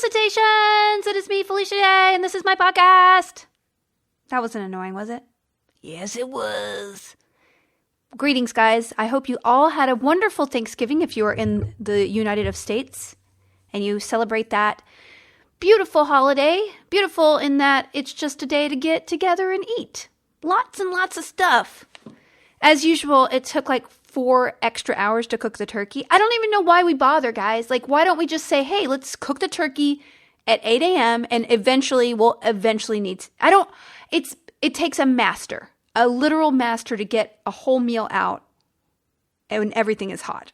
Felicitations! It is me, Felicia Day, and this is my podcast. That wasn't annoying, was it? Yes, it was. Greetings, guys. I hope you all had a wonderful Thanksgiving if you are in the United States and you celebrate that beautiful holiday. Beautiful in that it's just a day to get together and eat. Lots and lots of stuff. As usual, it took like 4 extra hours to cook the turkey. I don't even know why we bother, guys. Like, why don't we just say, hey, let's cook the turkey at 8 a.m. and we'll eventually need... It takes a master, a literal master to get a whole meal out and everything is hot.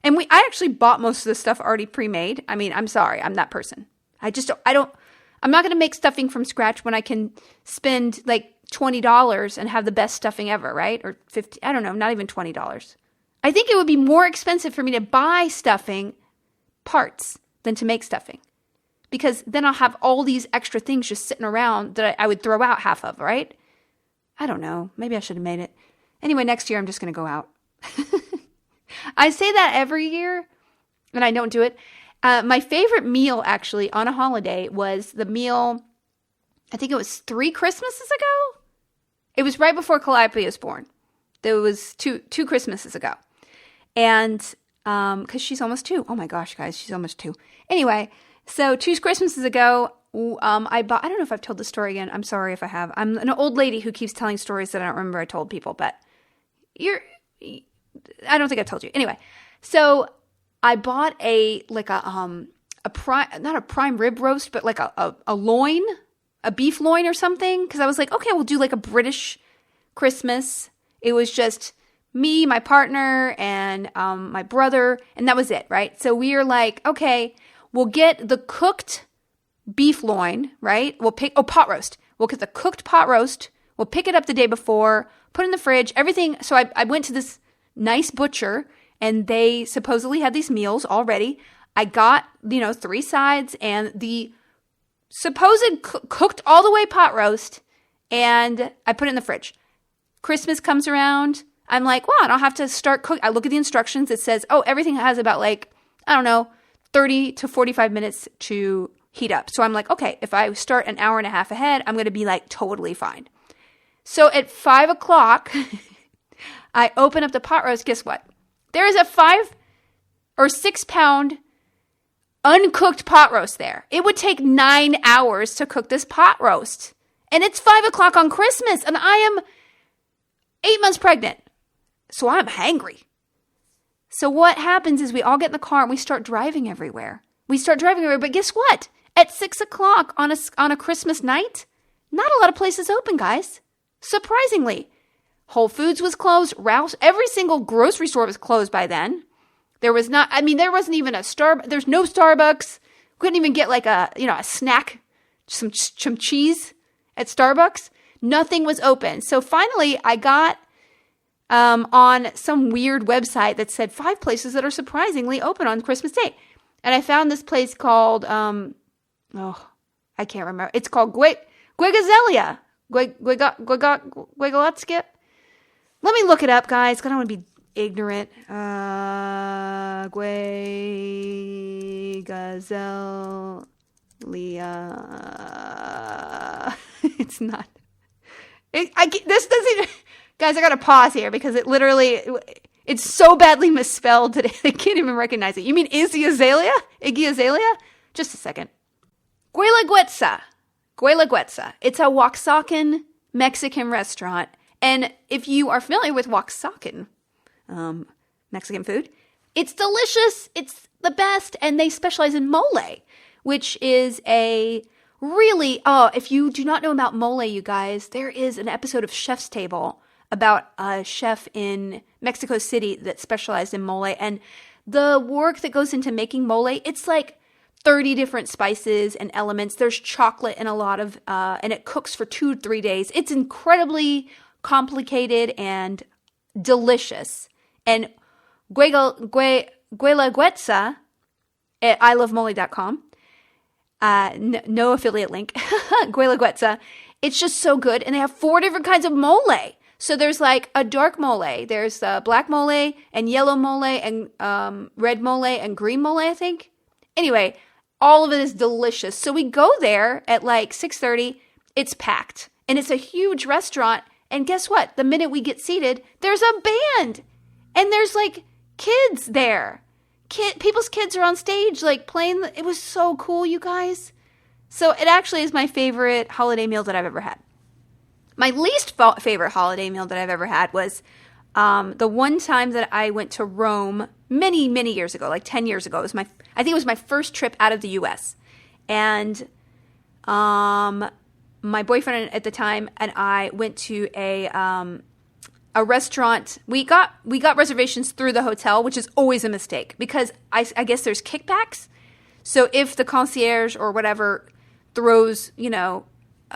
And I actually bought most of the stuff already pre-made. I mean, I'm sorry, I'm that person. I'm not going to make stuffing from scratch when I can spend like $20 and have the best stuffing ever, right? Or $50, I don't know, not even $20. I think it would be more expensive for me to buy stuffing parts than to make stuffing. Because then I'll have all these extra things just sitting around that I would throw out half of, right? I don't know. Maybe I should have made it. Anyway, next year I'm just going to go out. I say that every year, and I don't do it. My favorite meal, actually, on a holiday was the meal, I think it was 3 Christmases ago? It was right before Calliope was born. There was two Christmases ago. And, because she's almost 2. Oh my gosh, guys, she's almost 2. Anyway, so 2 Christmases ago, I don't know if I've told this story again. I'm sorry if I have. I'm an old lady who keeps telling stories that I don't remember I told people, but I don't think I told you. Anyway, so I bought not a prime rib roast, but like a loin, a beef loin or something. Cause I was like, okay, we'll do like a British Christmas. It was just me, my partner, and my brother, and that was it, right? So we are like, okay, we'll get the cooked beef loin, right? We'll pick, pot roast. We'll get the cooked pot roast. We'll pick it up the day before, put it in the fridge, everything. So I went to this nice butcher and they supposedly had these meals already. I got, 3 sides and the supposed cooked all the way pot roast, and I put it in the fridge. Christmas comes around. I'm like, well, I don't have to start cooking. I look at the instructions. It says, everything has about 30 to 45 minutes to heat up. So I'm like, okay, if I start an hour and a half ahead, I'm going to be totally fine. So at 5 o'clock, I open up the pot roast. Guess what? There is a 5 or 6 pound uncooked pot roast there. It would take 9 hours to cook this pot roast. And it's 5 o'clock on Christmas and I am 8 months pregnant. So I'm hangry. So what happens is we all get in the car and we start driving everywhere. But guess what? At 6 o'clock on a Christmas night, not a lot of places open, guys. Surprisingly. Whole Foods was closed. Ralph's, every single grocery store was closed by then. There wasn't even there's no Starbucks. Couldn't even get a snack, some cheese at Starbucks. Nothing was open. So finally I got on some weird website that said 5 places that are surprisingly open on Christmas Day. And I found this place called, I can't remember. It's called Guegazelia. Guegalatska. Let me look it up, guys, because I don't want to be ignorant. Guegazelia. It's not. This doesn't... Guys, I got to pause here because it's so badly misspelled that I can't even recognize it. You mean Iggy Azalea? Just a second. Guelaguetza. It's a Oaxacan Mexican restaurant. And if you are familiar with Oaxacan Mexican food, it's delicious. It's the best. And they specialize in mole, which is a really... if you do not know about mole, you guys, there is an episode of Chef's Table about a chef in Mexico City that specialized in mole. And the work that goes into making mole, it's like 30 different spices and elements. There's chocolate in a lot of, and it cooks for 2 to 3 days. It's incredibly complicated and delicious. And Guelaguetza at ilovemole.com. No affiliate link. Guelaguetza. It's just so good. And they have 4 different kinds of mole. So there's a dark mole. There's black mole and yellow mole and red mole and green mole, I think. Anyway, All of it is delicious. So we go there at like 6:30. It's packed. And it's a huge restaurant. And guess what? The minute we get seated, there's a band. And there's like kids there. People's kids are on stage like playing. It was so cool, you guys. So it actually is my favorite holiday meal that I've ever had. My least favorite holiday meal that I've ever had was the one time that I went to Rome many, many years ago, like 10 years ago. I think it was my first trip out of the U.S. And my boyfriend at the time and I went to a restaurant. We got reservations through the hotel, which is always a mistake because I guess there's kickbacks. So if the concierge or whatever throws,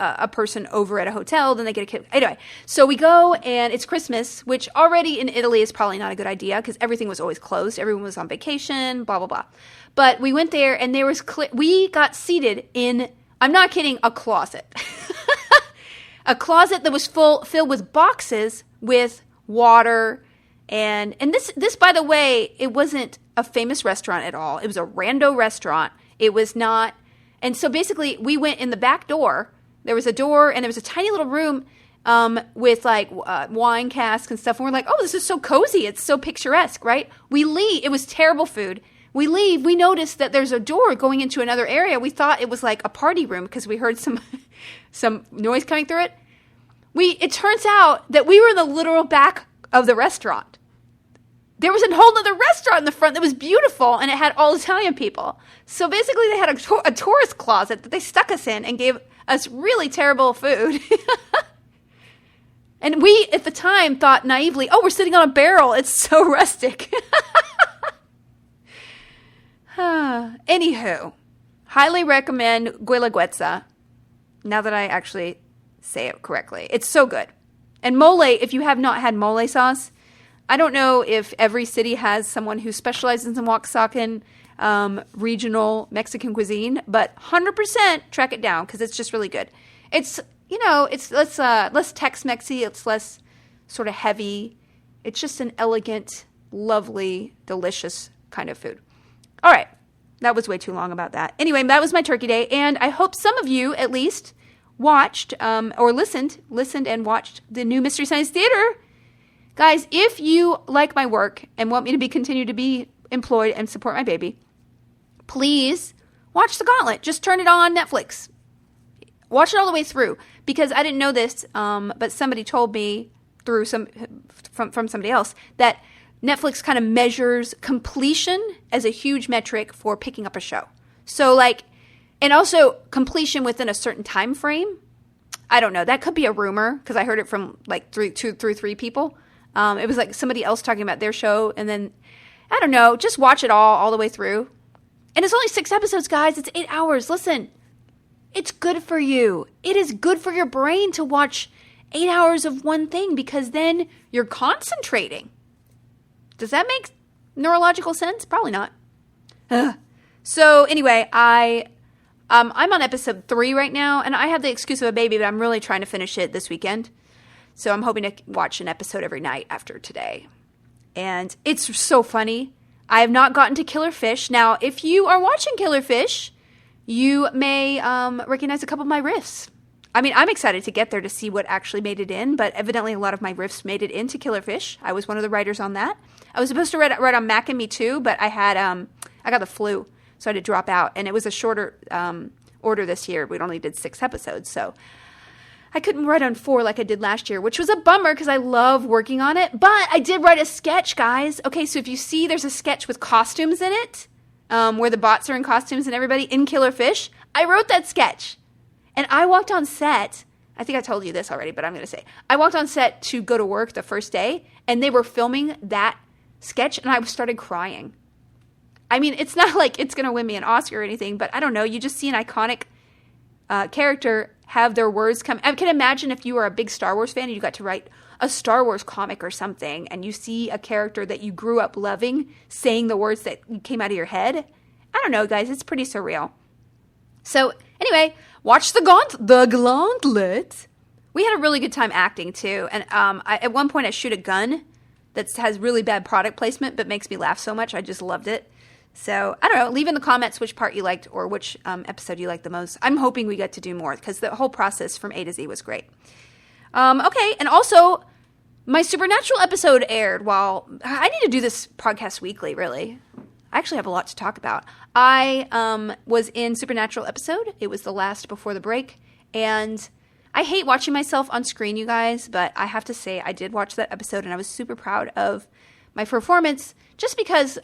a person over at a hotel, then they get a kick. Anyway, so we go and it's Christmas, which already in Italy is probably not a good idea because everything was always closed. Everyone was on vacation, blah, blah, blah. But we went there and we got seated in, I'm not kidding, a closet. A closet that was filled with boxes with water. And this, by the way, it wasn't a famous restaurant at all. It was a rando restaurant. It was not. And so basically we went in the back door. There was a door and there was a tiny little room with like wine casks and stuff. And we're like, oh, this is so cozy. It's so picturesque, right? We leave. It was terrible food. We leave. We noticed that there's a door going into another area. We thought it was like a party room because we heard some noise coming through it. It turns out that we were in the literal back of the restaurant. There was a whole other restaurant in the front that was beautiful and it had all Italian people. So basically they had a tourist closet that they stuck us in and gave us really terrible food. And we, at the time, thought naively, oh, we're sitting on a barrel. It's so rustic. Anywho, highly recommend Guelaguetza. Now that I actually say it correctly. It's so good. And mole, if you have not had mole sauce, I don't know if every city has someone who specializes in Oaxacan regional Mexican cuisine, but 100% track it down because it's just really good. It's, it's less Tex-Mexy. It's less sort of heavy. It's just an elegant, lovely, delicious kind of food. All right. That was way too long about that. Anyway, that was my Turkey Day, and I hope some of you at least watched or listened and watched the new Mystery Science Theater. Guys, if you like my work and want me to continue to be employed and support my baby, please watch The Gauntlet. Just turn it on Netflix. Watch it all the way through because I didn't know this, but somebody told me through from somebody else that Netflix kind of measures completion as a huge metric for picking up a show. So and also completion within a certain time frame. I don't know. That could be a rumor because I heard it from three people. It was like somebody else talking about their show. And then, I don't know, just watch it all the way through. And it's only 6 episodes, guys. It's 8 hours. Listen, it's good for you. It is good for your brain to watch 8 hours of one thing because then you're concentrating. Does that make neurological sense? Probably not. So anyway, I'm on episode 3 right now, and I have the excuse of a baby, but I'm really trying to finish it this weekend. So I'm hoping to watch an episode every night after today. And it's so funny. I have not gotten to Killer Fish. Now, if you are watching Killer Fish, you may recognize a couple of my riffs. I mean, I'm excited to get there to see what actually made it in, but evidently a lot of my riffs made it into Killer Fish. I was one of the writers on that. I was supposed to write on Mac and Me Too, but I got the flu, so I had to drop out. And it was a shorter order this year. We only did 6 episodes, so I couldn't write on 4 like I did last year, which was a bummer because I love working on it. But I did write a sketch, guys. Okay, so if you see there's a sketch with costumes in it, where the bots are in costumes and everybody in Killer Fish, I wrote that sketch. And I walked on set. I think I told you this already, but I'm going to say. I walked on set to go to work the first day, and they were filming that sketch, and I started crying. I mean, it's not like it's going to win me an Oscar or anything, but I don't know. You just see an iconic character have their words come. I can imagine if you were a big Star Wars fan and you got to write a Star Wars comic or something, and you see a character that you grew up loving saying the words that came out of your head. I don't know, guys. It's pretty surreal. So anyway, watch The Gauntlet. We had a really good time acting too. And at one point I shoot a gun that has really bad product placement but makes me laugh so much. I just loved it. So, I don't know. Leave in the comments which part you liked or which episode you liked the most. I'm hoping we get to do more because the whole process from A to Z was great. Okay, and also, my Supernatural episode aired while... I need to do this podcast weekly, really. I actually have a lot to talk about. I was in Supernatural episode. It was the last before the break. And I hate watching myself on screen, you guys, but I have to say I did watch that episode and I was super proud of my performance just because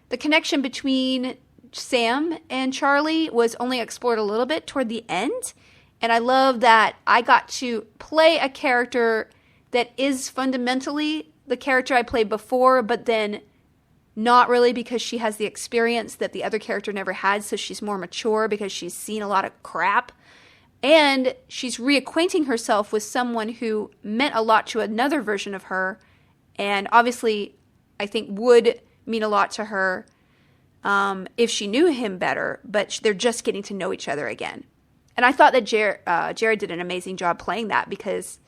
the connection between Sam and Charlie was only explored a little bit toward the end. And I love that I got to play a character that is fundamentally the character I played before, but then not really because she has the experience that the other character never had. So she's more mature because she's seen a lot of crap. And she's reacquainting herself with someone who meant a lot to another version of her. And obviously, I think would mean a lot to her if she knew him better, but they're just getting to know each other again. And I thought that Jared did an amazing job playing that because,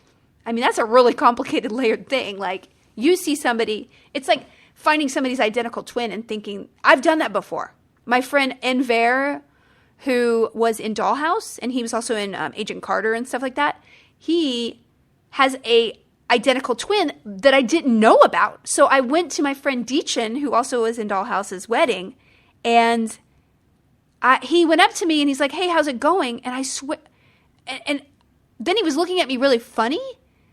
I mean, that's a really complicated, layered thing. Like, you see somebody, it's like finding somebody's identical twin and thinking, I've done that before. My friend Enver, who was in Dollhouse, and he was also in Agent Carter and stuff like that, he has a identical twin that I didn't know about. So I went to my friend Deechin, who also was in Dollhouse's wedding, and he went up to me and he's like, hey, how's it going? And I swear, and then he was looking at me really funny.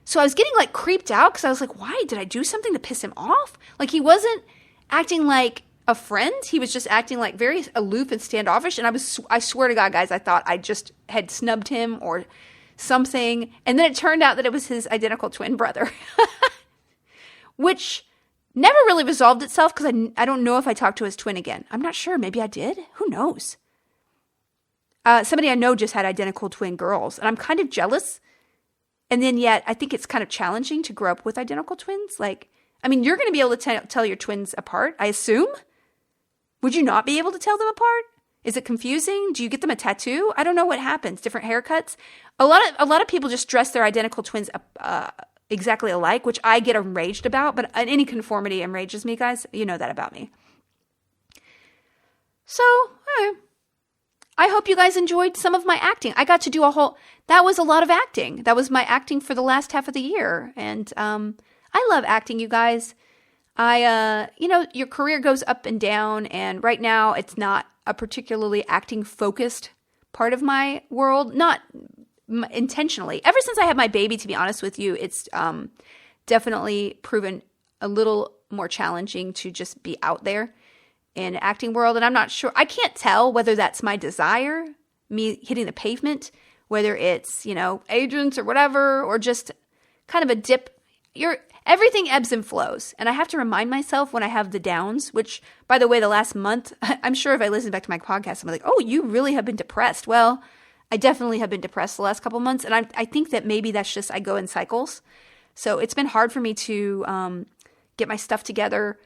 So I was getting like creeped out because I was like, why? Did I do something to piss him off? Like, he wasn't acting like a friend. He was just acting like very aloof and standoffish. And I swear to God, guys, I thought I just had snubbed him or something. And then it turned out that it was his identical twin brother, which never really resolved itself because I don't know if I talked to his twin again. I'm not sure. Maybe I did. Who knows? Somebody I know just had identical twin girls, and I'm kind of jealous. And then yet, I think it's kind of challenging to grow up with identical twins. Like, I mean, you're going to be able to tell your twins apart, I assume. Would you not be able to tell them apart? Is it confusing? Do you get them a tattoo? I don't know what happens. Different haircuts. A lot of people just dress their identical twins exactly alike, which I get enraged about. But any conformity enrages me, guys. You know that about me. So, I hope you guys enjoyed some of my acting. I got to do that was a lot of acting. That was my acting for the last half of the year. And I love acting, you guys. Your career goes up and down, and right now it's not a particularly acting-focused part of my world, not intentionally. Ever since I had my baby, to be honest with you, it's definitely proven a little more challenging to just be out there in the acting world, and I'm not sure. I can't tell whether that's my desire, me hitting the pavement, whether it's, agents or whatever, or just kind of a dip. Everything ebbs and flows, and I have to remind myself when I have the downs, which, by the way, the last month, I'm sure if I listen back to my podcast, I'm like, oh, you really have been depressed. Well, I definitely have been depressed the last couple months, and I think that maybe that's just I go in cycles. So it's been hard for me to get my stuff together,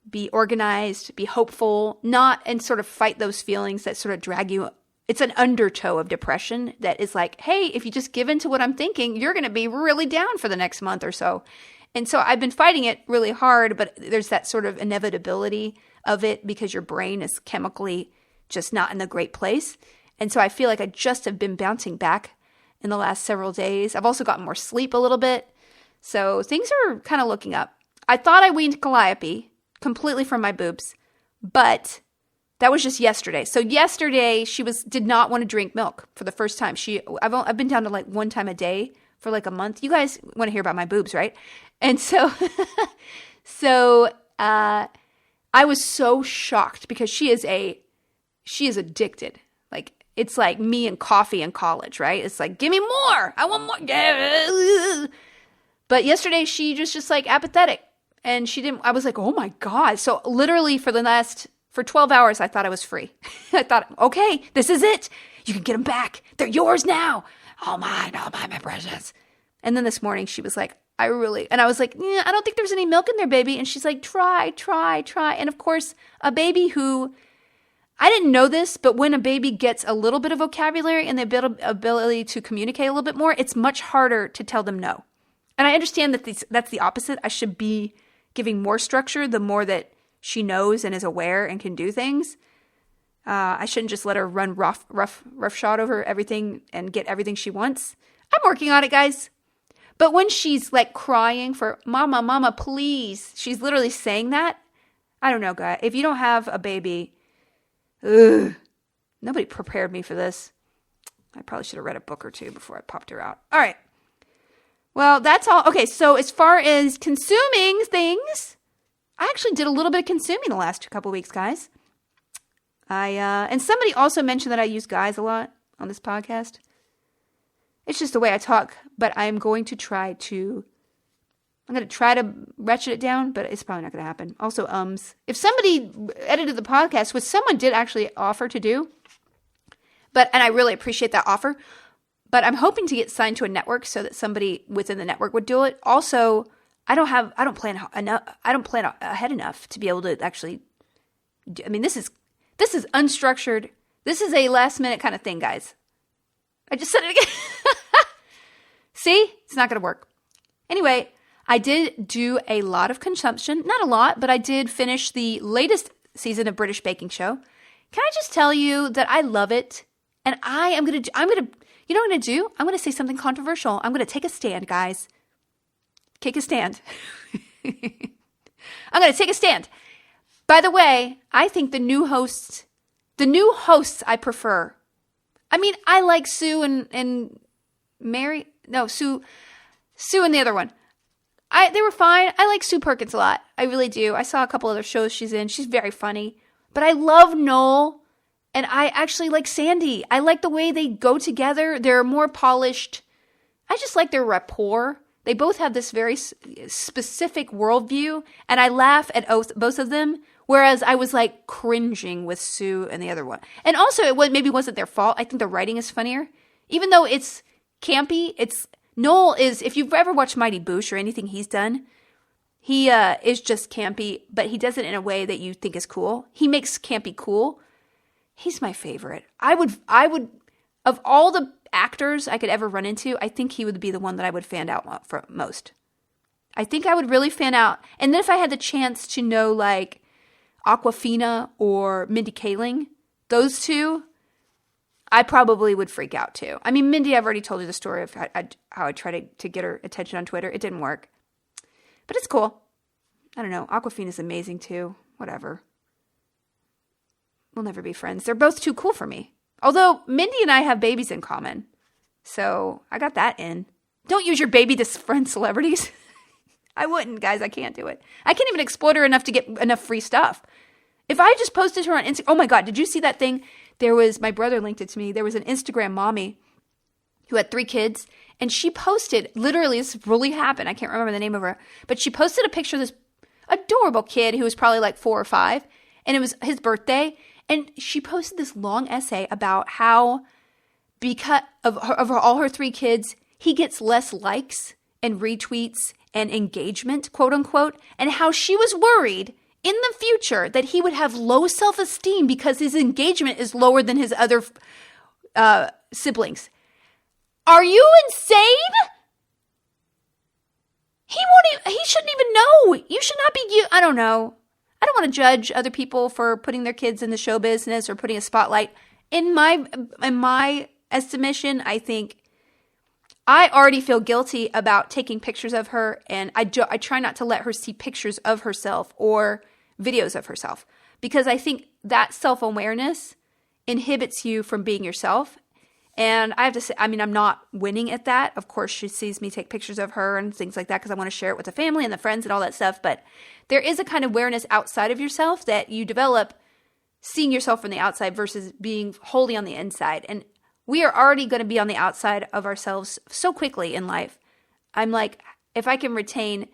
be organized, be hopeful, and sort of fight those feelings that sort of drag you. It's an undertow of depression that is like, hey, if you just give in to what I'm thinking, you're going to be really down for the next month or so. And so I've been fighting it really hard, but there's that sort of inevitability of it because your brain is chemically just not in the great place. And so I feel like I just have been bouncing back in the last several days. I've also gotten more sleep a little bit. So things are kind of looking up. I thought I weaned Calliope completely from my boobs, but that was just yesterday. So yesterday she did not want to drink milk for the first time. I've been down to like one time a day for like a month. You guys want to hear about my boobs, right? And so, I was so shocked because she is addicted. Like, it's like me and coffee in college, right? It's like, give me more. I want more. But yesterday she was just like apathetic, and I was like, oh my God. So literally for 12 hours, I thought I was free. I thought, okay, this is it. You can get them back. They're yours now. Oh my, my precious. And then this morning she was like, and I was like, I don't think there's any milk in there, baby. And she's like, try. And of course, a baby who, I didn't know this, but when a baby gets a little bit of vocabulary and the ability to communicate a little bit more, it's much harder to tell them no. And I understand that that's the opposite. I should be giving more structure the more that she knows and is aware and can do things. I shouldn't just let her run rough shot over everything and get everything she wants. I'm working on it, guys. But when she's like crying for mama, please, she's literally saying that. I don't know, guys. If you don't have a baby, nobody prepared me for this. I probably should have read a book or two before I popped her out. All right. Well, that's all. Okay, so as far as consuming things, I actually did a little bit of consuming the last couple weeks, guys. And somebody also mentioned that I use guys a lot on this podcast. It's just the way I talk, but I'm going to try to ratchet it down, but it's probably not going to happen. Also, if somebody edited the podcast, which someone did actually offer to do, and I really appreciate that offer, but I'm hoping to get signed to a network so that somebody within the network would do it. Also, I don't plan ahead enough to be able to actually do, I mean, this is unstructured. This is a last minute kind of thing, guys. I just said it again. See? It's not going to work. Anyway, I did do a lot of consumption. Not a lot, but I did finish the latest season of British Baking Show. Can I just tell you that I love it? And you know what I'm going to do? I'm going to say something controversial. I'm going to take a stand, guys. Take a stand. I'm going to take a stand. By the way, I think the new hosts I prefer. I mean, I like Sue and Mary. No, Sue and the other one. They were fine. I like Sue Perkins a lot. I really do. I saw a couple other shows she's in. She's very funny. But I love Noel, and I actually like Sandy. I like the way they go together. They're more polished. I just like their rapport. They both have this very specific worldview, and I laugh at both of them, whereas I was like cringing with Sue and the other one. And also, it maybe wasn't their fault. I think the writing is funnier. Even though it's campy, Noel is, if you've ever watched Mighty Boosh or anything he's done, he is just campy, but he does it in a way that you think is cool. He makes campy cool. He's my favorite. I would, of all the actors I could ever run into, I think he would be the one that I would fan out for most. I think I would really fan out. And then if I had the chance to know like Awkwafina or Mindy Kaling, those two, I probably would freak out too. I mean, Mindy, I've already told you the story of how I tried to get her attention on Twitter. It didn't work. But it's cool. I don't know. Awkwafina's amazing too. Whatever. We'll never be friends. They're both too cool for me. Although Mindy and I have babies in common. So I got that in. Don't use your baby to friend celebrities. I wouldn't, guys. I can't do it. I can't even exploit her enough to get enough free stuff. If I just posted her on Instagram. Oh my God. Did you see that thing? My brother linked it to me. There was an Instagram mommy who had 3 kids. And she posted, literally, this really happened. I can't remember the name of her. But she posted a picture of this adorable kid who was probably like 4 or 5. And it was his birthday. And she posted this long essay about how, because of all her 3 kids, he gets less likes and retweets and engagement, quote unquote. And how she was worried in the future that he would have low self-esteem because his engagement is lower than his other siblings. Are you insane? He shouldn't even know. You should not be, I don't know. I don't want to judge other people for putting their kids in the show business or putting a spotlight. In my estimation, I think I already feel guilty about taking pictures of her, and I try not to let her see pictures of herself or videos of herself, because I think that self-awareness inhibits you from being yourself. And I have to say, I mean, I'm not winning at that. Of course, she sees me take pictures of her and things like that because I want to share it with the family and the friends and all that stuff. But there is a kind of awareness outside of yourself that you develop seeing yourself from the outside versus being wholly on the inside. And we are already going to be on the outside of ourselves so quickly in life. I'm like, if I can retain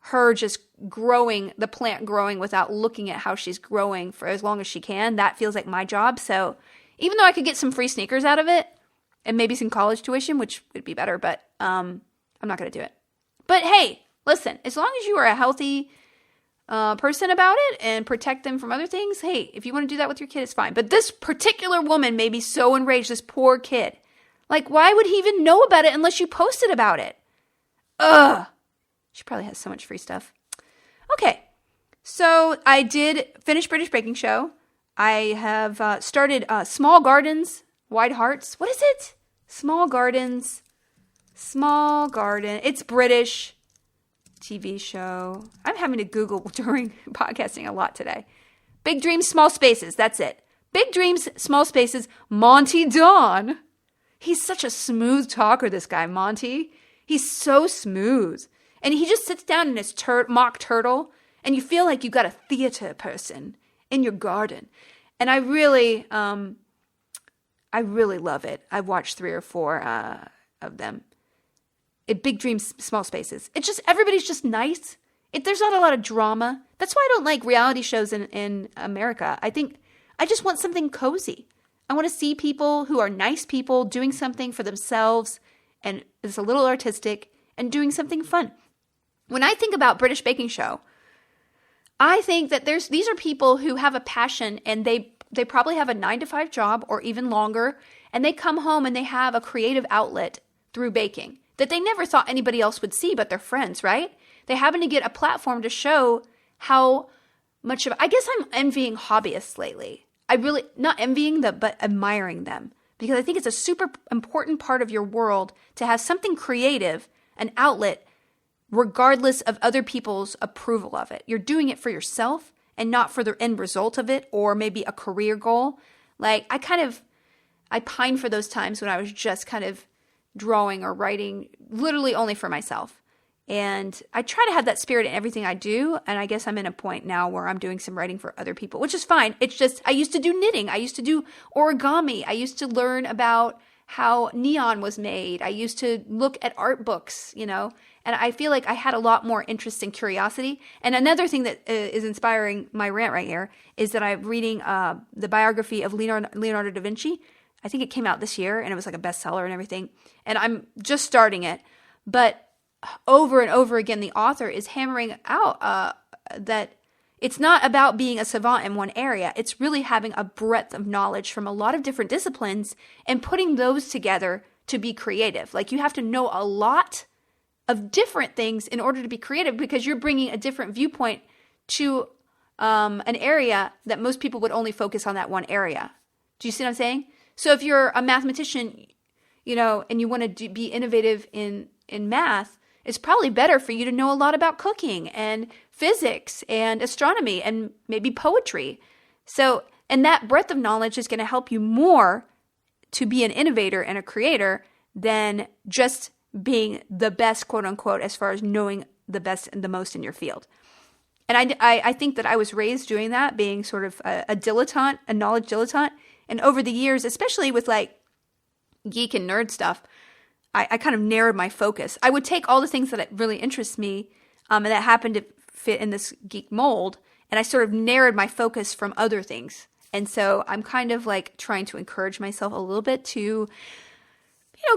her just growing, the plant growing without looking at how she's growing for as long as she can, that feels like my job. So even though I could get some free sneakers out of it and maybe some college tuition, which would be better, but I'm not going to do it. But hey, listen, as long as you are a healthy person about it and protect them from other things, hey, if you want to do that with your kid, it's fine. But this particular woman made me so enraged, this poor kid. Like, why would he even know about it unless you posted about it? Ugh. She probably has so much free stuff. Okay. So I did finish British Baking Show. I have started Small Gardens, Wide Hearts. What is it? Small Garden. It's British TV show. I'm having to Google during podcasting a lot today. Big Dreams, Small Spaces. That's it. Big Dreams, Small Spaces. Monty Don. He's such a smooth talker, this guy, Monty. He's so smooth. And he just sits down in his mock turtle, and you feel like you got a theater person in your garden. And I really love it. I've watched 3 or 4 of them. Big Dreams, Small Spaces. It's just, everybody's just nice. There's not a lot of drama. That's why I don't like reality shows in America. I just want something cozy. I want to see people who are nice people doing something for themselves and it's a little artistic and doing something fun. When I think about British Baking Show, I think that these are people who have a passion and they probably have a 9-to-5 job or even longer, and they come home and they have a creative outlet through baking that they never thought anybody else would see but their friends, right? They happen to get a platform to show how much of, I guess I'm envying hobbyists lately. I really, not envying them, but admiring them, because I think it's a super important part of your world to have something creative, an outlet, regardless of other people's approval of it. You're doing it for yourself and not for the end result of it, or maybe a career goal. Like, I pine for those times when I was just kind of drawing or writing literally only for myself. And I try to have that spirit in everything I do. And I guess I'm in a point now where I'm doing some writing for other people, which is fine. It's just, I used to do knitting. I used to do origami. I used to learn about how neon was made. I used to look at art books, and I feel like I had a lot more interest and curiosity. And another thing that is inspiring my rant right here is that I'm reading the biography of Leonardo da Vinci. I think it came out this year, and it was like a bestseller and everything. And I'm just starting it. But over and over again, the author is hammering out that it's not about being a savant in one area. It's really having a breadth of knowledge from a lot of different disciplines and putting those together to be creative. Like, you have to know a lot of different things in order to be creative, because you're bringing a different viewpoint to an area that most people would only focus on that one area. Do you see what I'm saying? So if you're a mathematician, and you want to be innovative in math, it's probably better for you to know a lot about cooking and physics and astronomy and maybe poetry. So, and that breadth of knowledge is going to help you more to be an innovator and a creator than just being the best, quote unquote, as far as knowing the best and the most in your field. And I think that I was raised doing that, being sort of a dilettante, a knowledge dilettante. And over the years, especially with like geek and nerd stuff, I kind of narrowed my focus. I would take all the things that really interest me and that happened to fit in this geek mold, and I sort of narrowed my focus from other things. And so I'm kind of like trying to encourage myself a little bit to,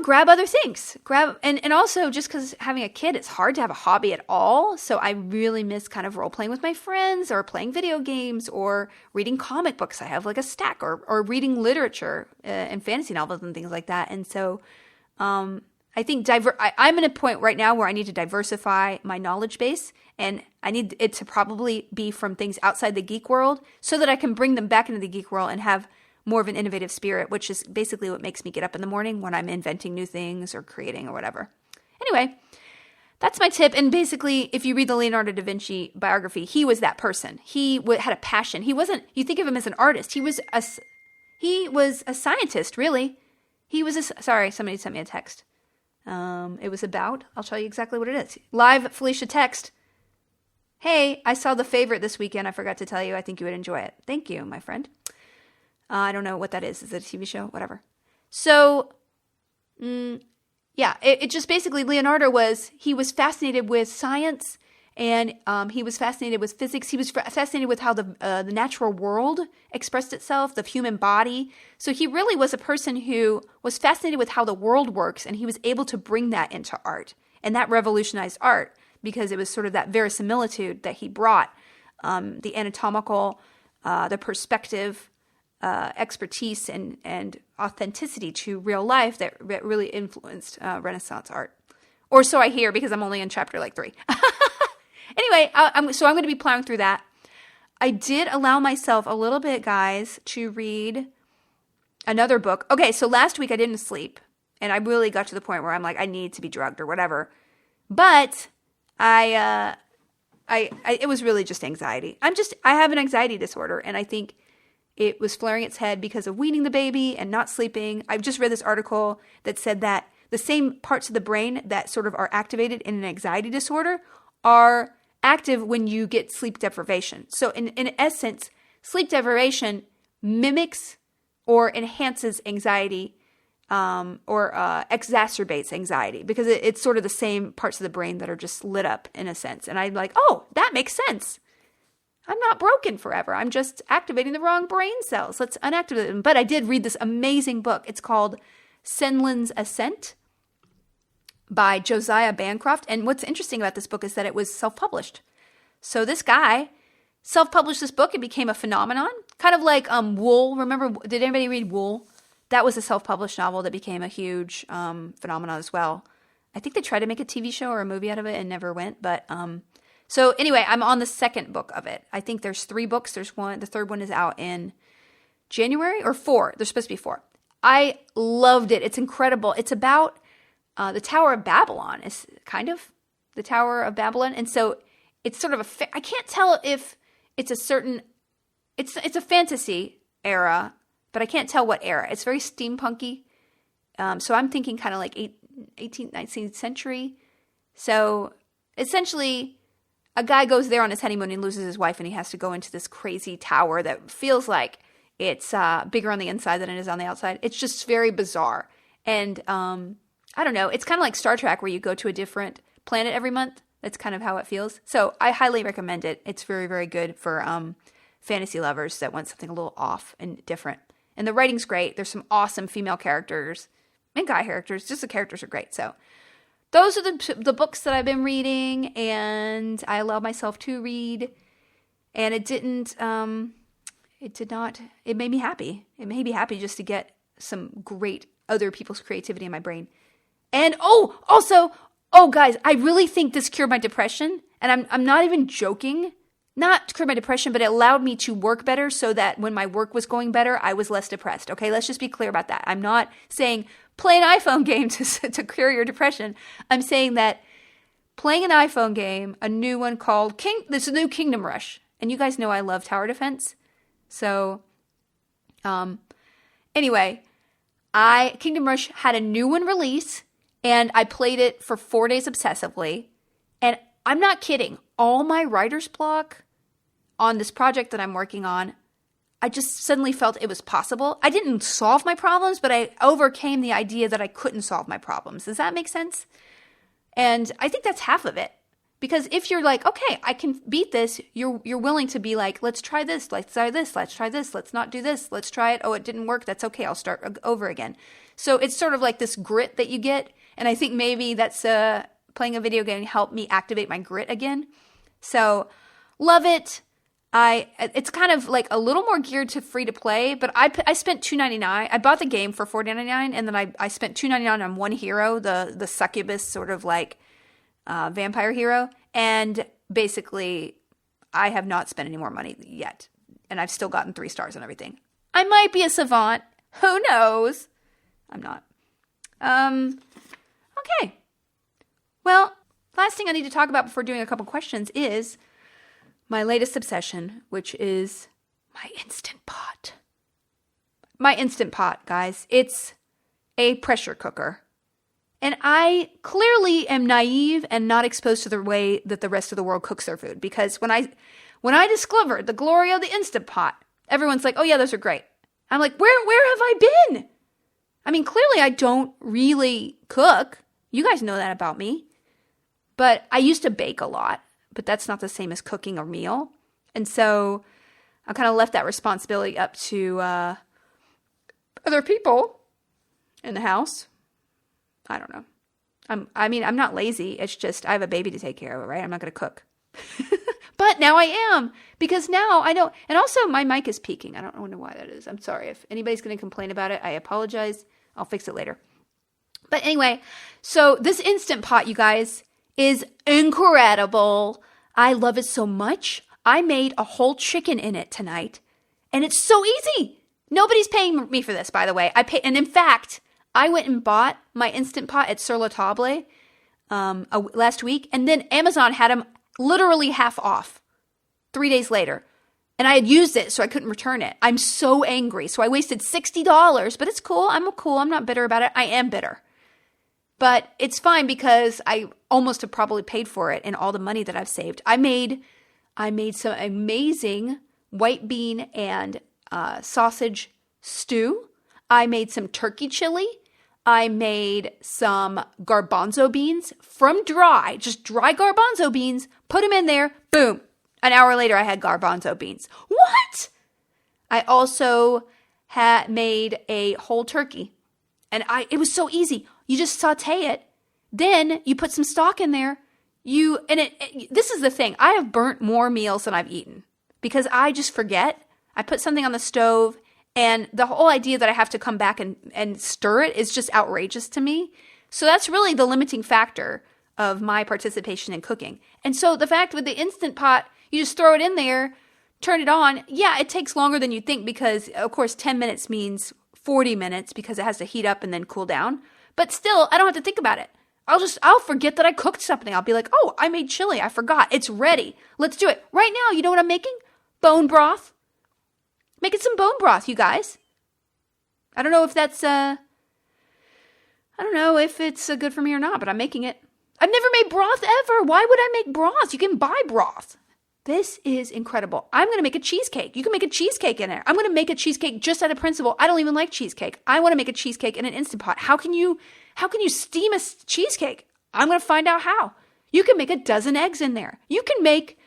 grab other things. And also just because having a kid, it's hard to have a hobby at all. So I really miss kind of role playing with my friends or playing video games or reading comic books. I have like a stack or reading literature and fantasy novels and things like that. And so I think I'm in a point right now where I need to diversify my knowledge base, and I need it to probably be from things outside the geek world so that I can bring them back into the geek world and have more of an innovative spirit, which is basically what makes me get up in the morning when I'm inventing new things or creating or whatever. Anyway, that's my tip. And basically, if you read the Leonardo da Vinci biography, he was that person. He had a passion. He wasn't, you think of him as an artist. He was a scientist, really. Sorry, somebody sent me a text. It was about, I'll tell you exactly what it is. Live Felicia text. Hey, I saw The Favorite this weekend. I forgot to tell you. I think you would enjoy it. Thank you, my friend. I don't know what that is. Is it a TV show? Whatever. So, yeah, it just basically, Leonardo was fascinated with science, and he was fascinated with physics. He was fascinated with how the natural world expressed itself, the human body. So he really was a person who was fascinated with how the world works, and he was able to bring that into art. And that revolutionized art because it was sort of that verisimilitude that he brought, the anatomical, the perspective, expertise, and authenticity to real life that really influenced Renaissance art. Or so I hear, because I'm only in chapter 3. Anyway, so I'm going to be plowing through that. I did allow myself a little bit, guys, to read another book. Okay, so last week I didn't sleep, and I really got to the point where I'm like, I need to be drugged or whatever. But it was really just anxiety. I have an anxiety disorder, and I think it was flaring its head because of weaning the baby and not sleeping. I've just read this article that said that the same parts of the brain that sort of are activated in an anxiety disorder are active when you get sleep deprivation. So in essence, sleep deprivation mimics or enhances anxiety or exacerbates anxiety because it's sort of the same parts of the brain that are just lit up in a sense. And I'm like, oh, that makes sense. I'm not broken forever. I'm just activating the wrong brain cells. Let's unactivate them. But I did read this amazing book. It's called Senile's Ascent by Josiah Bancroft. And what's interesting about this book is that it was self-published. So this guy self-published this book. It became a phenomenon. Kind of like Wool. Remember, did anybody read Wool? That was a self-published novel that became a huge phenomenon as well. I think they tried to make a TV show or a movie out of it and never went. But so anyway, I'm on the second book of it. I think there's 3 books. There's one. The third one is out in January or 4. There's supposed to be 4. I loved it. It's incredible. It's about the Tower of Babylon. It's kind of the Tower of Babylon. And so it's sort of I can't tell if it's a certain, it's a fantasy era, but I can't tell what era. It's very steampunky. So I'm thinking kind of like 18th, 19th century. So essentially, a guy goes there on his honeymoon and loses his wife, and he has to go into this crazy tower that feels like it's bigger on the inside than it is on the outside. It's just very bizarre. And I don't know. It's kind of like Star Trek where you go to a different planet every month. That's kind of how it feels. So I highly recommend it. It's very, very good for fantasy lovers that want something a little off and different. And the writing's great. There's some awesome female characters and guy characters. Just the characters are great. So those are the books that I've been reading, and I allowed myself to read, and it did not, it made me happy. It made me happy just to get some great other people's creativity in my brain. And also, guys, I really think this cured my depression, and I'm not even joking. Not cured my depression, but it allowed me to work better so that when my work was going better, I was less depressed. Okay, let's just be clear about that. I'm not saying play an iPhone game to cure your depression. I'm saying that playing an iPhone game, a new one called there's a new Kingdom Rush. And you guys know I love tower defense. So, anyway, Kingdom Rush had a new one release, and I played it for 4 days obsessively. And I'm not kidding. All my writer's block on this project that I'm working on, I just suddenly felt it was possible. I didn't solve my problems, but I overcame the idea that I couldn't solve my problems. Does that make sense? And I think that's half of it. Because if you're like, okay, I can beat this, you're willing to be like, let's try this, let's try this, let's try this, let's not do this, let's try it. Oh, it didn't work. That's okay. I'll start over again. So it's sort of like this grit that you get. And I think maybe that's playing a video game helped me activate my grit again. So love it. It's kind of like a little more geared to free to play, but I spent $2.99. I bought the game for $4.99, and then I spent $2.99 on one hero, the succubus sort of like vampire hero, and basically I have not spent any more money yet, and I've still gotten 3 stars and everything. I might be a savant. Who knows? I'm not. Okay. Well, last thing I need to talk about before doing a couple questions is my latest obsession, which is my Instant Pot. My Instant Pot, guys. It's a pressure cooker. And I clearly am naive and not exposed to the way that the rest of the world cooks their food. Because when I discovered the glory of the Instant Pot, everyone's like, oh yeah, those are great. I'm like, where have I been? I mean, clearly I don't really cook. You guys know that about me. But I used to bake a lot. But that's not the same as cooking a meal. And so I kind of left that responsibility up to other people in the house. I don't know. I'm not lazy. It's just I have a baby to take care of, right? I'm not going to cook. But now I am, because now I know. And also my mic is peaking. I don't know why that is. I'm sorry. If anybody's going to complain about it, I apologize. I'll fix it later. But anyway, so this Instant Pot, you guys, is incredible. I love it so much. I made a whole chicken in it tonight, and it's so easy. Nobody's paying me for this, by the way. And in fact, I went and bought my Instant Pot at Sur La Table last week, and then Amazon had them literally half off 3 days later. And I had used it, so I couldn't return it. I'm so angry. So I wasted $60, but it's cool. I'm cool. I'm not bitter about it. I am bitter. But it's fine because I almost have probably paid for it in all the money that I've saved. I made some amazing white bean and sausage stew. I made some turkey chili. I made some garbanzo beans from just dry garbanzo beans, put them in there, boom. An hour later, I had garbanzo beans. What? I also had made a whole turkey, and it was so easy. You just saute it, then you put some stock in there. This is the thing. I have burnt more meals than I've eaten because I just forget. I put something on the stove, and the whole idea that I have to come back and stir it is just outrageous to me. So that's really the limiting factor of my participation in cooking. And so the fact with the Instant Pot, you just throw it in there, turn it on. Yeah, it takes longer than you think because, of course, 10 minutes means 40 minutes because it has to heat up and then cool down. But still, I don't have to think about it. I'll forget that I cooked something. I'll be like, oh, I made chili. I forgot. It's ready. Let's do it. Right now, you know what I'm making? Bone broth. Making some bone broth, you guys. I don't know if that's, I don't know if it's good for me or not, but I'm making it. I've never made broth ever. Why would I make broth? You can buy broth. This is incredible. I'm going to make a cheesecake. You can make a cheesecake in there. I'm going to make a cheesecake just out of principle. I don't even like cheesecake. I want to make a cheesecake in an Instant Pot. How can you steam a cheesecake? I'm going to find out how. You can make a dozen eggs in there. You can make,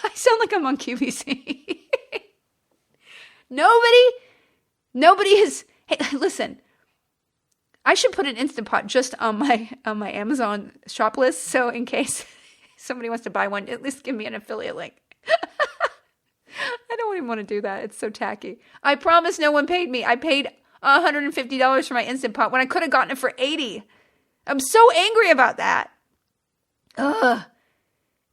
I sound like I'm on QVC. Nobody is, hey, listen, I should put an Instant Pot just on my Amazon shop list. So in case somebody wants to buy one, at least give me an affiliate link. I don't even want to do that. It's so tacky. I promise no one paid me. I paid $150 for my Instant Pot when I could have gotten it for $80. I'm so angry about that. Ugh.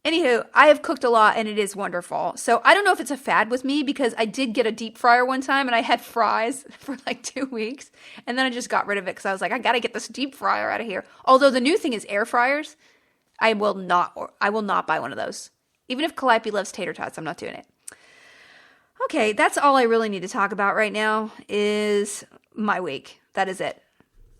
Anywho, I have cooked a lot and it is wonderful. So I don't know if it's a fad with me because I did get a deep fryer one time and I had fries for like 2 weeks. And then I just got rid of it because I was like, I got to get this deep fryer out of here. Although the new thing is air fryers. I will not buy one of those. Even if Calliope loves tater tots, I'm not doing it. Okay, that's all I really need to talk about right now is my week. That is it.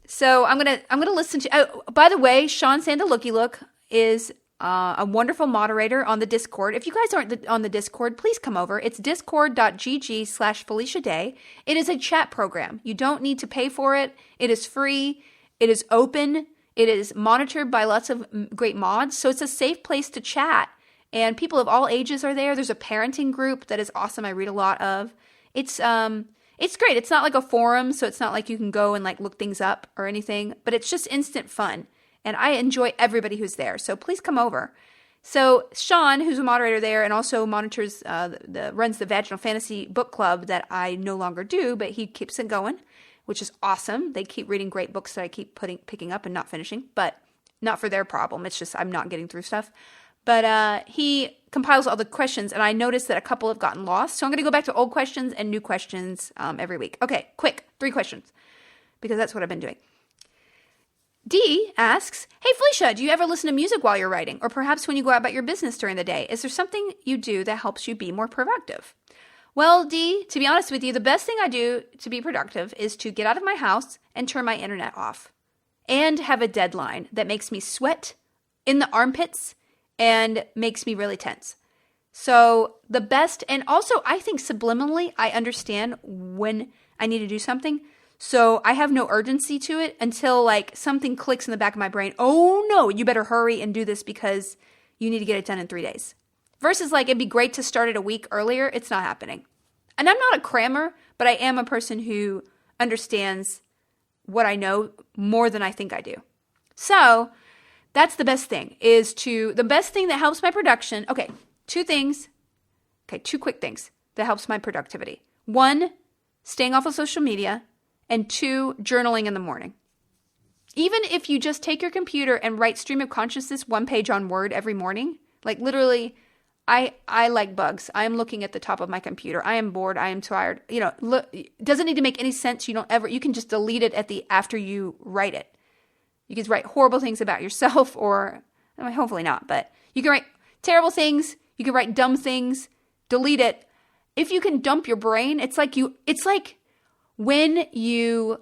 So I'm gonna listen to. By the way, Sean Sandalooky is a wonderful moderator on the Discord. If you guys aren't on the Discord, please come over. It's discord.gg/Felicia Day. It is a chat program. You don't need to pay for it. It is free. It is open. It is monitored by lots of great mods. So it's a safe place to chat. And people of all ages are there. There's a parenting group that is awesome. I read a lot of. It's great. It's not like a forum, so it's not like you can go and like look things up or anything, but it's just instant fun. And I enjoy everybody who's there. So please come over. So Sean, who's a moderator there and also monitors, runs the Vaginal Fantasy book club that I no longer do, but he keeps it going, which is awesome. They keep reading great books that I keep picking up and not finishing, but not for their problem. It's just I'm not getting through stuff. But he compiles all the questions, and I noticed that a couple have gotten lost. So I'm going to go back to old questions and new questions every week. Okay, quick, 3 questions, because that's what I've been doing. D asks, hey, Felicia, do you ever listen to music while you're writing? Or perhaps when you go out about your business during the day? Is there something you do that helps you be more productive? Well, D, to be honest with you, the best thing I do to be productive is to get out of my house and turn my internet off. And have a deadline that makes me sweat in the armpits and makes me really tense. So the best, and also I think subliminally, I understand when I need to do something. So I have no urgency to it until like something clicks in the back of my brain. Oh no, you better hurry and do this because you need to get it done in 3 days. Versus like, it'd be great to start it a week earlier. It's not happening. And I'm not a crammer, but I am a person who understands what I know more than I think I do. So that's the best thing the best thing that helps my production. Okay, 2 things. Okay, 2 quick things that helps my productivity. 1, staying off of social media. And 2, journaling in the morning. Even if you just take your computer and write stream of consciousness 1 page on Word every morning, like literally I like bugs. I am looking at the top of my computer. I am bored. I am tired. Look, it doesn't need to make any sense. You can just delete it after you write it. You can write horrible things about yourself hopefully not, but you can write terrible things. You can write dumb things, delete it. If you can dump your brain, it's like when you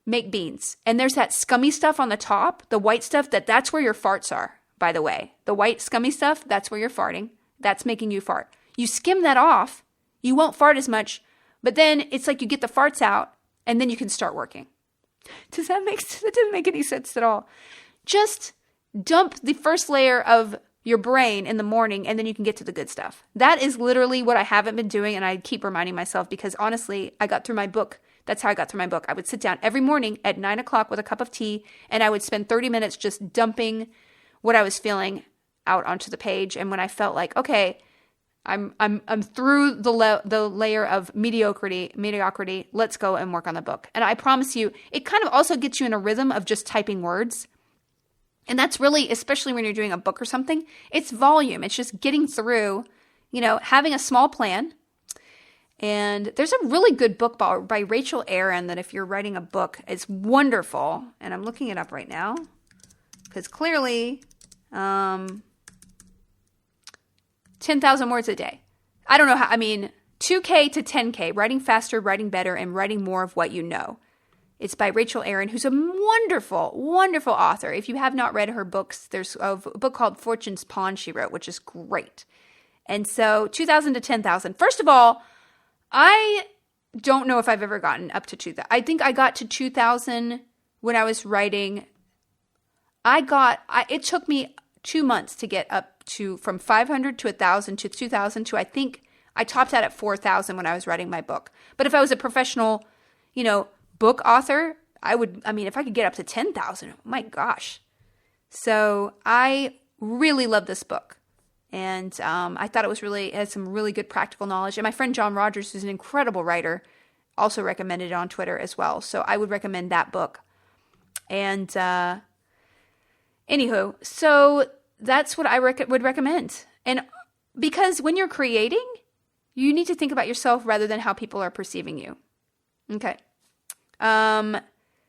make beans and there's that scummy stuff on the top, the white stuff, that's where your farts are, by the way. The white scummy stuff, that's where you're farting. That's making you fart. You skim that off, you won't fart as much, but then it's like you get the farts out and then you can start working. That doesn't make any sense at all. Just dump the first layer of your brain in the morning and then you can get to the good stuff. That is literally what I haven't been doing, and I keep reminding myself because honestly, I got through my book. That's how I got through my book. I would sit down every morning at 9 o'clock with a cup of tea and I would spend 30 minutes just dumping what I was feeling out onto the page. And when I felt like, okay, I'm through the layer of mediocrity, let's go and work on the book. And I promise you, it kind of also gets you in a rhythm of just typing words. And that's really, especially when you're doing a book or something, it's volume. It's just getting through, having a small plan. And there's a really good book by Rachel Aaron that if you're writing a book, it's wonderful. And I'm looking it up right now because clearly 10,000 words a day. I don't know how, 2K to 10K, writing faster, writing better, and writing more of what you know. It's by Rachel Aaron, who's a wonderful, wonderful author. If you have not read her books, there's a book called Fortune's Pawn she wrote, which is great. And so 2,000 to 10,000. First of all, I don't know if I've ever gotten up to 2,000. I think I got to 2,000 when I was writing. It took me 2 months to get up to from 500 to 1,000 to 2,000 to I think I topped out at 4,000 when I was writing my book. But if I was a professional, book author, if I could get up to 10,000, oh my gosh. So I really love this book. And I thought it had some really good practical knowledge. And my friend John Rogers, who's an incredible writer, also recommended it on Twitter as well. So I would recommend that book. And anywho, so that's what I would recommend. And because when you're creating, you need to think about yourself rather than how people are perceiving you. Okay.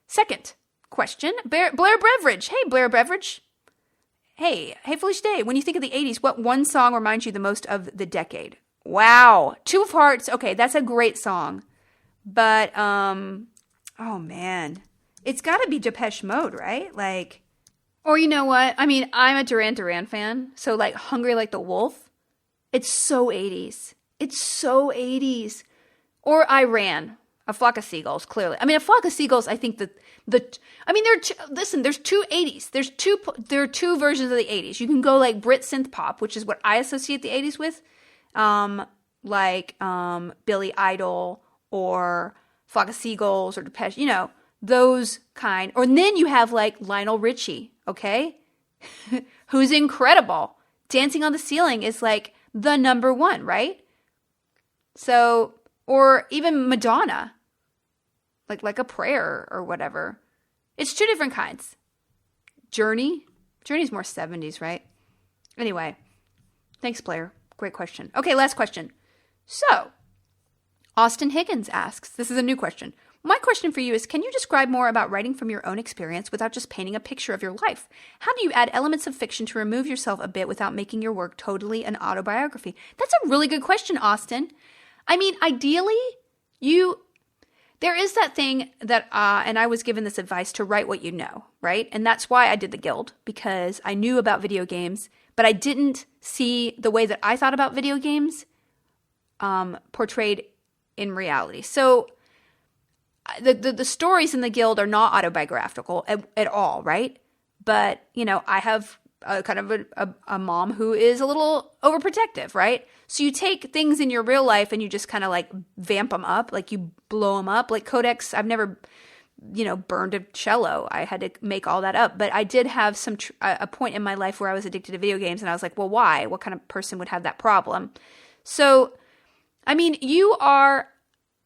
Second question, Blair Beveridge. Hey, Blair Beveridge. Hey, Felicia Day. When you think of the 80s, what one song reminds you the most of the decade? Wow. Two of Hearts. Okay, that's a great song. But, oh man. It's gotta be Depeche Mode, right? Or you know what? I'm a Duran Duran fan. So Hungry Like the Wolf. It's so 80s. It's so 80s. Or I Ran. A Flock of Seagulls, clearly. A Flock of Seagulls, I think there's two 80s. There are two versions of the 80s. You can go Brit synth pop, which is what I associate the 80s with. Billy Idol or Flock of Seagulls or Depeche, those kind. Or then you have Lionel Richie, okay? Who's incredible. Dancing on the Ceiling is the number one, right? So, or even Madonna, like a prayer or whatever. It's two different kinds. Journey's more 70s, right? Anyway, thanks, Blair. Great question. Okay, last question. So, Austin Higgins asks, this is a new question. My question for you is, can you describe more about writing from your own experience without just painting a picture of your life? How do you add elements of fiction to remove yourself a bit without making your work totally an autobiography? That's a really good question, Austin. Ideally, there is that thing that, and I was given this advice to write what you know, right? And that's why I did the Guild, because I knew about video games, but I didn't see the way that I thought about video games portrayed in reality. So the stories in the Guild are not autobiographical at all, right? But, I have a mom who is a little overprotective, right? So you take things in your real life and you just kind of vamp them up, you blow them up. Codex, I've never, burned a cello. I had to make all that up. But I did have a point in my life where I was addicted to video games, and I was like, well, why? What kind of person would have that problem? So, you are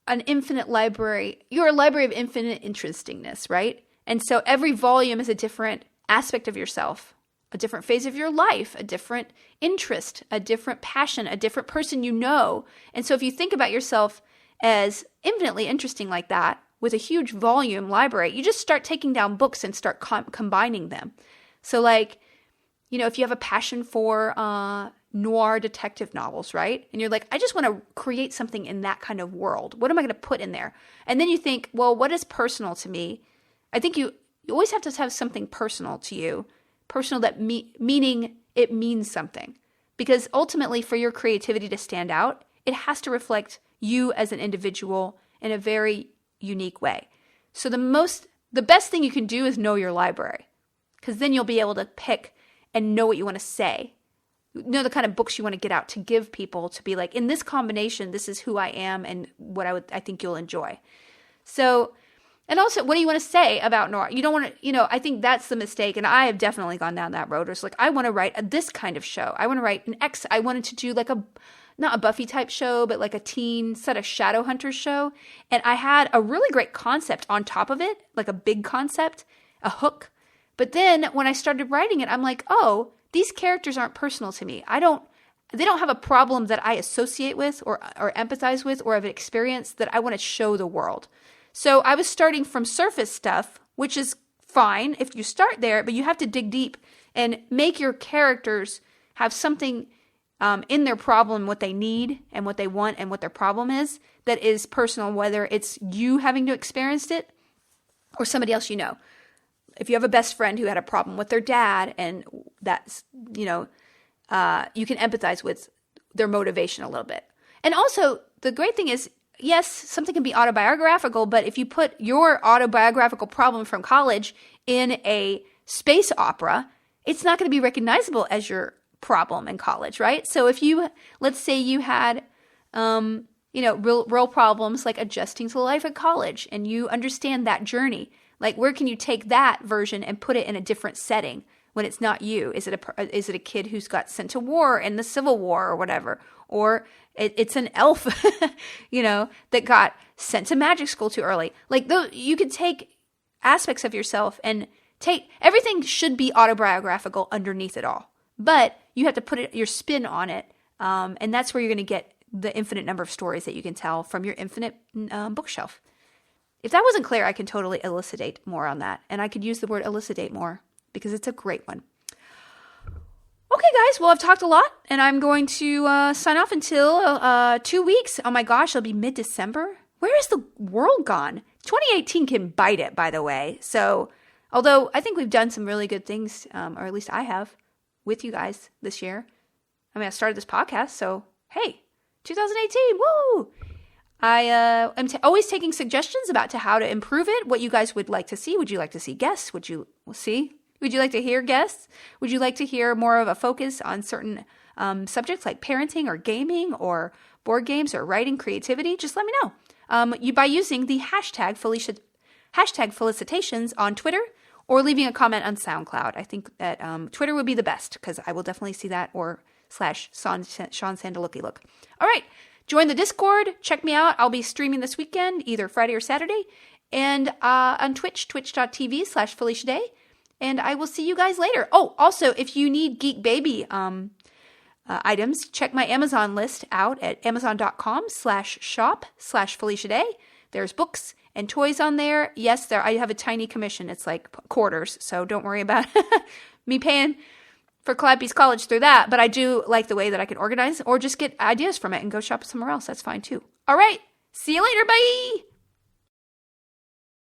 an infinite library. You're a library of infinite interestingness, right? And so every volume is a different aspect of yourself. a different phase of your life, a different interest, a different passion, a different person you know. And so if you think about yourself as infinitely interesting like that, with a huge volume library, you just start taking down books and start combining them. So like, if you have a passion for noir detective novels, right? And you're like, I just want to create something in that kind of world. What am I going to put in there? And then you think, well, what is personal to me? I think you always have to have something personal to you. Personal that meaning it means something. Because ultimately for your creativity to stand out, it has to reflect you as an individual in a very unique way. So the best thing you can do is know your library. Because then you'll be able to pick and know what you want to say. Know the kind of books you want to get out to give people, to be like, in this combination, this is who I am and what I think you'll enjoy. So, and also, what do you want to say about noir? You don't want to, I think that's the mistake. And I have definitely gone down that road. It's like, I want to write this kind of show. I want to write I wanted to do like not a Buffy type show, but like a teen set of Shadowhunters show. And I had a really great concept on top of it, like a big concept, a hook. But then when I started writing it, I'm like, oh, these characters aren't personal to me. They don't have a problem that I associate with or empathize with or have experienced that I want to show the world. So I was starting from surface stuff, which is fine if you start there, but you have to dig deep and make your characters have something in their problem, what they need and what they want and what their problem is, that is personal, whether it's you having to experience it or somebody else you know. If you have a best friend who had a problem with their dad and that's, you can empathize with their motivation a little bit. And also, the great thing is, yes, something can be autobiographical, but if you put your autobiographical problem from college in a space opera, it's not going to be recognizable as your problem in college, right? So if let's say you had, real problems like adjusting to life at college and you understand that journey, like where can you take that version and put it in a different setting when it's not you? Is it a kid who's got sent to war in the Civil War or whatever? Or it's an elf, that got sent to magic school too early. Like you could take aspects of yourself and everything should be autobiographical underneath it all. But you have to put your spin on it. And that's where you're going to get the infinite number of stories that you can tell from your infinite bookshelf. If that wasn't clear, I can totally elucidate more on that. And I could use the word elucidate more because it's a great one. Okay, guys. Well, I've talked a lot and I'm going to sign off until 2 weeks. Oh my gosh, it'll be mid-December. Where is the world gone? 2018 can bite it, by the way. So, although I think we've done some really good things, or at least I have, with you guys this year. I mean, I started this podcast, so hey, 2018, woo! I am always taking suggestions about how to improve it, what you guys would like to see. Would you like to see guests? Would you like to hear guests? Would you like to hear more of a focus on certain subjects like parenting or gaming or board games or writing creativity? Just let me know. By using the hashtag Felicitations on Twitter or leaving a comment on SoundCloud. I think that Twitter would be the best because I will definitely see that or / Sean Sandalooky look. All right. Join the Discord. Check me out. I'll be streaming this weekend, either Friday or Saturday. And on Twitch, twitch.tv/FeliciaDay. And I will see you guys later. Oh, also, if you need Geek Baby items, check my Amazon list out at amazon.com/shop/FeliciaDay. There's books and toys on there. Yes, I have a tiny commission. It's like quarters, so don't worry about me paying for Clappy's college through that. But I do like the way that I can organize or just get ideas from it and go shop somewhere else. That's fine too. All right. See you later. Bye.